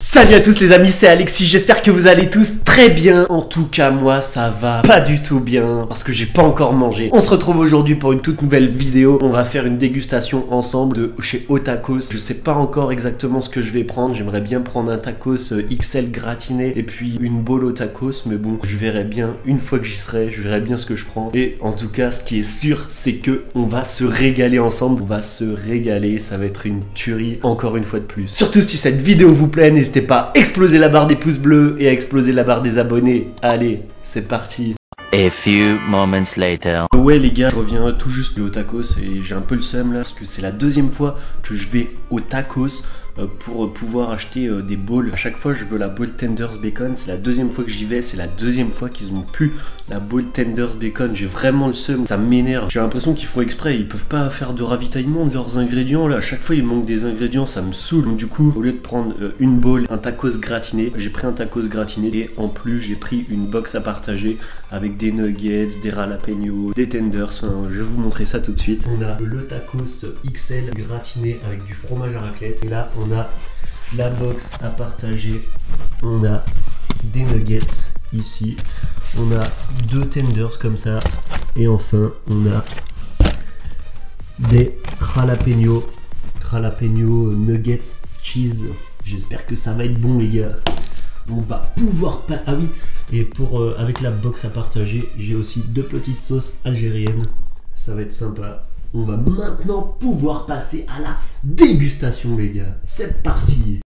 Salut à tous les amis, c'est Alexis, j'espère que vous allez tous très bien. En tout cas moi ça va pas du tout bien parce que j'ai pas encore mangé. On se retrouve aujourd'hui pour une toute nouvelle vidéo. On va faire une dégustation ensemble de chez Otakos. Je sais pas encore exactement ce que je vais prendre. J'aimerais bien prendre un tacos XL gratiné et puis une bowl Otakos, mais bon je verrai bien une fois que j'y serai. Je verrai bien ce que je prends. Et en tout cas ce qui est sûr c'est que on va se régaler ensemble. On va se régaler, ça va être une tuerie encore une fois de plus. Surtout si cette vidéo vous plaît, n'hésitez pas à exploser la barre des pouces bleus et à exploser la barre des abonnés. Allez, c'est parti. A few moments later. Ouais les gars, je reviens tout juste de Otakos et j'ai un peu le seum là parce que c'est la deuxième fois que je vais au Tacos pour pouvoir acheter des bowls. À chaque fois je veux la bowl Tenders Bacon, c'est la deuxième fois que j'y vais, c'est la deuxième fois qu'ils ont plus la bowl Tenders Bacon. J'ai vraiment le seum, ça m'énerve. J'ai l'impression qu'ils font exprès, ils peuvent pas faire de ravitaillement de leurs ingrédients là. À chaque fois il manque des ingrédients, ça me saoule. Donc du coup, au lieu de prendre une bowl, un tacos gratiné, j'ai pris un tacos gratiné et en plus j'ai pris une box à partager avec des nuggets, des jalapenos, des tenders. Enfin, je vais vous montrer ça tout de suite. On a le tacos XL gratiné avec du fromage à raclette. Et là, on a la box à partager. On a des nuggets ici. On a deux tenders comme ça. Et enfin, on a des jalapenos nuggets cheese. J'espère que ça va être bon, les gars. On va pouvoir pas... Ah oui, et pour avec la box à partager, j'ai aussi deux petites sauces algériennes. Ça va être sympa. On va maintenant pouvoir passer à la dégustation, les gars. C'est parti.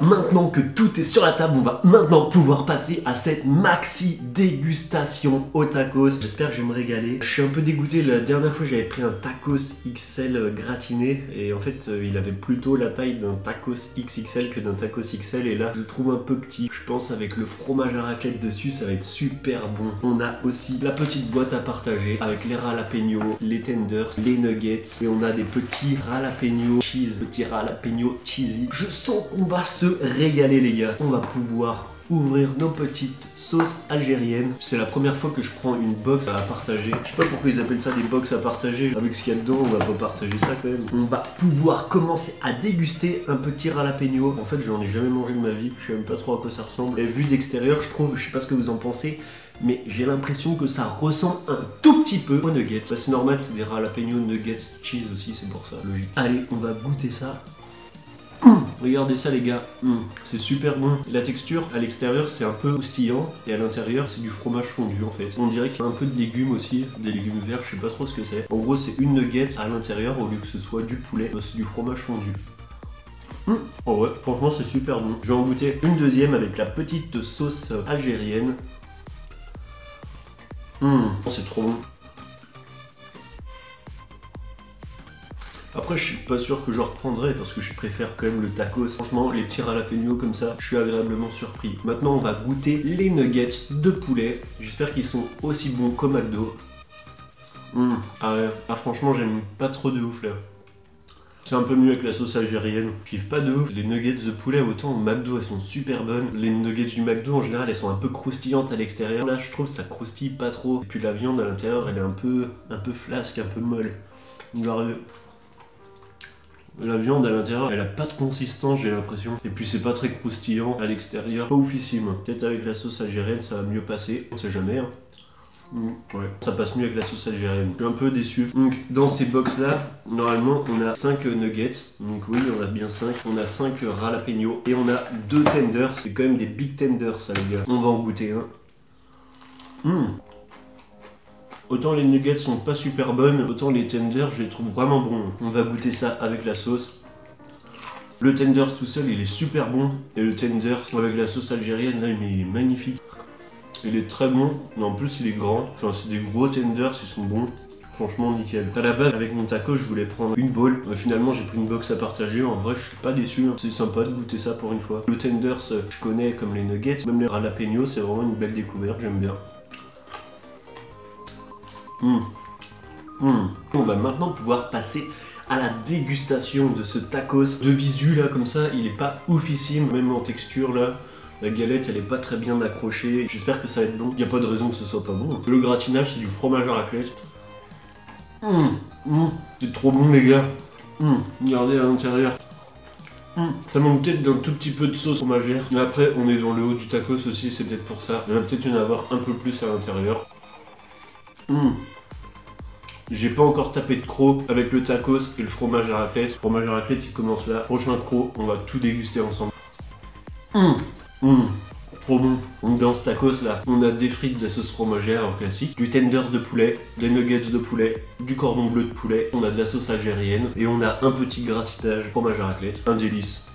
Maintenant que tout est sur la table, on va maintenant pouvoir passer à cette maxi dégustation au tacos. J'espère que je vais me régaler. Je suis un peu dégoûté, la dernière fois j'avais pris un tacos XL gratiné et en fait il avait plutôt la taille d'un tacos XXL que d'un tacos XL et là je le trouve un peu petit. Je pense avec le fromage à raclette dessus ça va être super bon. On a aussi la petite boîte à partager avec les jalapenos, les tenders, les nuggets et on a des petits jalapenos cheese, petits jalapenos cheesy. Je sens qu'on va se régaler les gars. On va pouvoir ouvrir nos petites sauces algériennes. C'est la première fois que je prends une box à partager. Je sais pas pourquoi ils appellent ça des box à partager. Avec ce qu'il y a dedans, on va pas partager ça quand même. On va pouvoir commencer à déguster un petit jalapeno. En fait, j'en ai jamais mangé de ma vie. Je sais même pas trop à quoi ça ressemble. Et vu d'extérieur, je trouve, je sais pas ce que vous en pensez, mais j'ai l'impression que ça ressemble un tout petit peu aux nuggets. Bah, c'est normal, c'est des jalapenos nuggets cheese aussi, c'est pour ça, logique. Allez, on va goûter ça. Regardez ça les gars, c'est super bon. La texture à l'extérieur c'est un peu croustillant et à l'intérieur c'est du fromage fondu en fait. On dirait qu'il y a un peu de légumes aussi, des légumes verts, je sais pas trop ce que c'est. En gros c'est une nugget à l'intérieur au lieu que ce soit du poulet, c'est du fromage fondu. Oh ouais, franchement c'est super bon. Je vais en goûter une deuxième avec la petite sauce algérienne. C'est trop bon. Après je suis pas sûr que je reprendrai parce que je préfère quand même le tacos. Franchement les petits jalapenos comme ça, je suis agréablement surpris. Maintenant on va goûter les nuggets de poulet. J'espère qu'ils sont aussi bons qu'au McDo. Ah ouais, franchement j'aime pas trop de ouf là. C'est un peu mieux avec la sauce algérienne. Je kiffe pas de ouf. Les nuggets de poulet autant au McDo elles sont super bonnes. Les nuggets du McDo en général elles sont un peu croustillantes à l'extérieur. Là je trouve ça croustille pas trop. Et puis la viande à l'intérieur elle est un peu flasque, un peu molle. Regardez. La viande à l'intérieur, elle a pas de consistance, j'ai l'impression. Et puis c'est pas très croustillant à l'extérieur, pas oufissime. Peut-être avec la sauce algérienne, ça va mieux passer, on sait jamais. Hein. Ouais, ça passe mieux avec la sauce algérienne. Je suis un peu déçu. Donc dans ces box là, normalement on a 5 nuggets. Donc oui, on a bien 5. On a 5 jalapenos et on a 2 tenders. C'est quand même des big tenders ça les gars. On va en goûter un. Autant les nuggets sont pas super bonnes, autant les tenders je les trouve vraiment bons. On va goûter ça avec la sauce. Le tenders tout seul il est super bon. Et le tenders avec la sauce algérienne là il est magnifique. Il est très bon, mais en plus il est grand. Enfin c'est des gros tenders, ils sont bons. Franchement nickel. À la base avec mon taco je voulais prendre une bowl. Mais finalement j'ai pris une box à partager. En vrai je suis pas déçu. C'est sympa de goûter ça pour une fois. Le tenders je connais comme les nuggets. Même les jalapenos c'est vraiment une belle découverte, j'aime bien. On va maintenant pouvoir passer à la dégustation de ce tacos. De visu là comme ça, il est pas oufissime, même en texture là. La galette elle est pas très bien accrochée. J'espère que ça va être bon. Il n'y a pas de raison que ce soit pas bon. Le gratinage c'est du fromage à raclette. C'est trop bon les gars. Regardez à l'intérieur. Ça manque peut-être d'un tout petit peu de sauce fromagère. Mais après, on est dans le haut du tacos aussi, c'est peut-être pour ça. Il va peut-être y en avoir un peu plus à l'intérieur. J'ai pas encore tapé de croc avec le tacos et le fromage à raclette. Le fromage à raclette, il commence là. Prochain croc, on va tout déguster ensemble. Trop bon. Donc dans ce tacos là, on a des frites de sauce fromagère en classique, du tenders de poulet, des nuggets de poulet, du cordon bleu de poulet, on a de la sauce algérienne et on a un petit gratinage fromage à raclette. Un délice.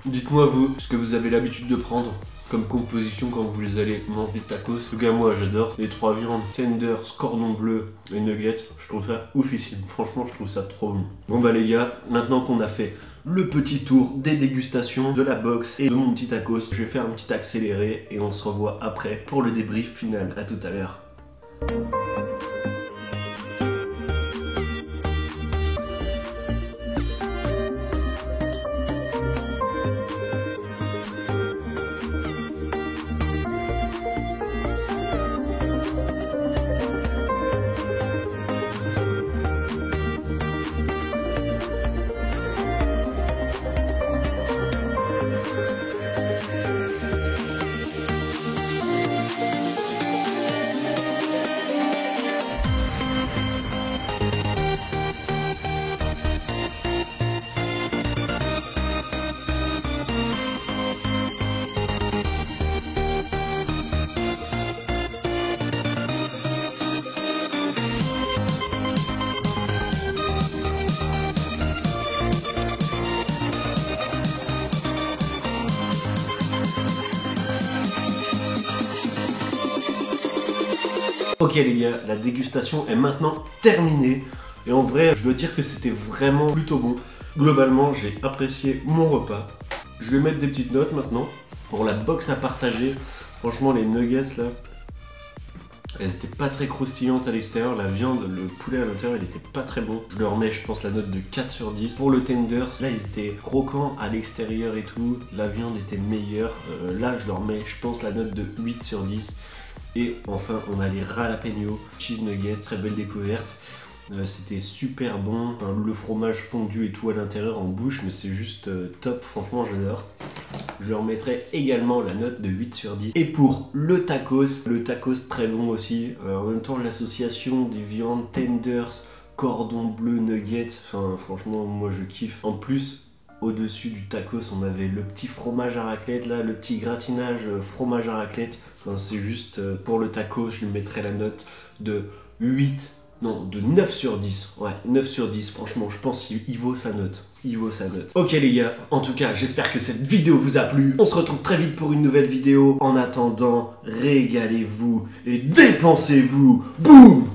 Dites-moi vous, ce que vous avez l'habitude de prendre comme composition quand vous les allez manger de tacos. En tout cas moi j'adore les 3 viandes, tenders, cordon bleu et nuggets. Je trouve ça oufissime, franchement je trouve ça trop bon. Bon bah les gars, maintenant qu'on a fait le petit tour des dégustations de la box et de mon petit tacos, je vais faire un petit accéléré et on se revoit après pour le débrief final. À tout à l'heure. Ok les gars, la dégustation est maintenant terminée. Et en vrai, je dois dire que c'était vraiment plutôt bon. Globalement, j'ai apprécié mon repas. Je vais mettre des petites notes maintenant. Pour la box à partager, franchement les nuggets là, elles étaient pas très croustillantes à l'extérieur. La viande, le poulet à l'intérieur, il était pas très bon. Je leur mets, je pense, la note de 4 sur 10. Pour le tenders, là, ils étaient croquants à l'extérieur et tout. La viande était meilleure. Là, je leur mets, je pense, la note de 8 sur 10. Et enfin, on a les jalapeno cheese nuggets, très belle découverte. C'était super bon, le fromage fondu et tout à l'intérieur en bouche, mais c'est juste top, franchement j'adore. Je leur mettrai également la note de 8 sur 10. Et pour le tacos très bon aussi. En même temps, l'association des viandes tenders, cordon bleu, nuggets, enfin franchement moi je kiffe. En plus, au-dessus du tacos, on avait le petit fromage à raclette, là, le petit gratinage fromage à raclette. Enfin, c'est juste, pour le tacos, je lui mettrais la note de 8, non, de 9 sur 10. Ouais, 9 sur 10, franchement, je pense qu'il vaut sa note. Il vaut sa note. Ok les gars, en tout cas, j'espère que cette vidéo vous a plu. On se retrouve très vite pour une nouvelle vidéo. En attendant, régalez-vous et dépensez-vous. Boum!